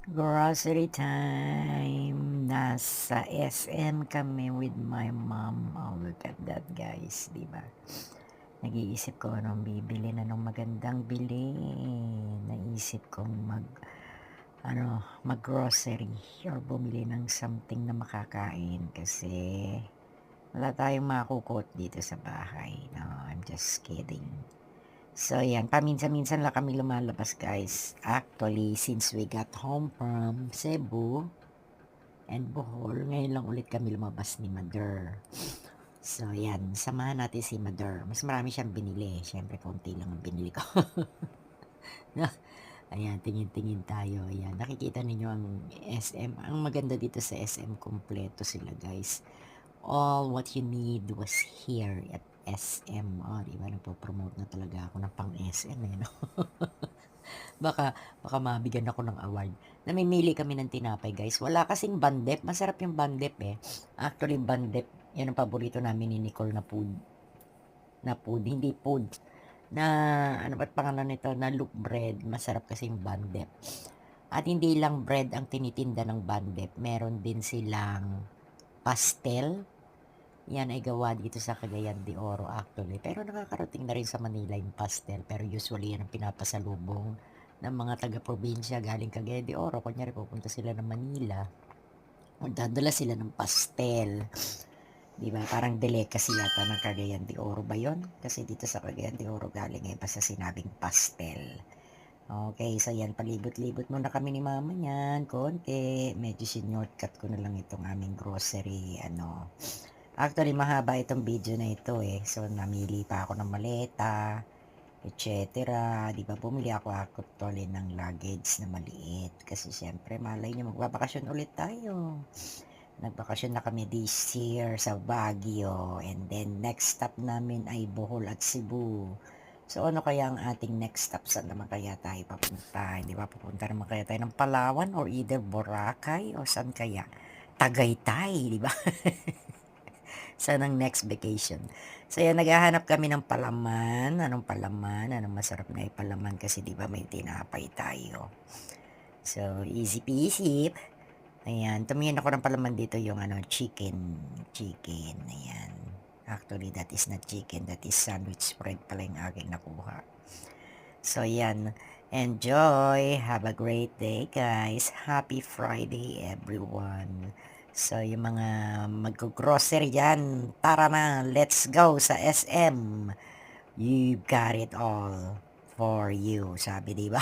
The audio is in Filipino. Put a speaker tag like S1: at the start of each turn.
S1: Grocery time. Nasa SM kami with my mom. Oh, look at that, guys. Di ba? Nag-iisip ko anong bibili na nung magandang bilhin. Naisip kong mag-grocery or bumili ng something na makakain kasi wala tayong makukot dito sa bahay. No, I'm just kidding. So, yan. Paminsan-minsan lang kami lumalabas, guys. Actually, since we got home from Cebu and Bohol, ngayon lang ulit kami lumabas ni Mother. So, yan. Samahan natin si Mother. Mas marami siyang binili. Siyempre, konti lang ang binili ko. Ayan, tingin-tingin tayo. Ayan, nakikita ninyo ang SM. Ang maganda dito sa SM, kompleto sila, guys. All what you need was here at SM. Oh, di ba? Nagpo-promote na talaga ako ng pang-SM, eh, no? baka mabigyan ako ng award. Namimili kami ng tinapay, guys. Wala kasing bandep. Masarap yung bandep, eh. Actually, bandep, yan ang paborito namin ni Nicole na food. Hindi food. Na, ano ba't pangalan nito? Na loaf bread. Masarap kasi yung bandep. At hindi lang bread ang tinitinda ng bandep. Meron din silang pastel. Yan ay gawa dito sa Cagayan de Oro actually. Pero nakakarating na rin sa Manila yung pastel. Pero usually yan ang pinapasalubong ng mga taga-probinsya galing Cagayan de Oro. Kunyari pupunta sila ng Manila. Magdadala sila ng pastel. Diba? Parang delicacy yata ng Cagayan de Oro ba yun? Kasi dito sa Cagayan de Oro galing eh basta sinabing pastel. Okay, so yan, palibot-libot muna kami ni mama niyan, konti. Medyo sinordcut ko na lang itong aming grocery, Actually, mahaba itong video na ito eh. So, namili pa ako ng maleta, etc. Di ba, bumili ako actually ng luggage na maliit. Kasi syempre, malay niyo, magbabakasyon ulit tayo. Nagbakasyon na kami this year sa Baguio. And then, next stop namin ay Bohol at Cebu. So, ano kaya ang ating next stop? Saan naman kaya tayo papunta? Di ba, pupunta naman kaya tayo ng Palawan or either Boracay o saan kaya? Tagaytay, di ba? Saan ang next vacation? So, yan, naghahanap kami ng palaman. Anong palaman? Anong masarap na ipalaman? Kasi, di ba, may tinapay tayo. So, easy peasy. Ayan, tumingin ako ng palaman dito yung chicken. Chicken, ayan. Actually, that is not chicken. That is sandwich spread pala yung aking nakuha. So, yan. Enjoy. Have a great day, guys. Happy Friday, everyone. So, yung mga mag-grocery dyan, tara na, let's go sa SM. You've got it all for you, sabi, di ba?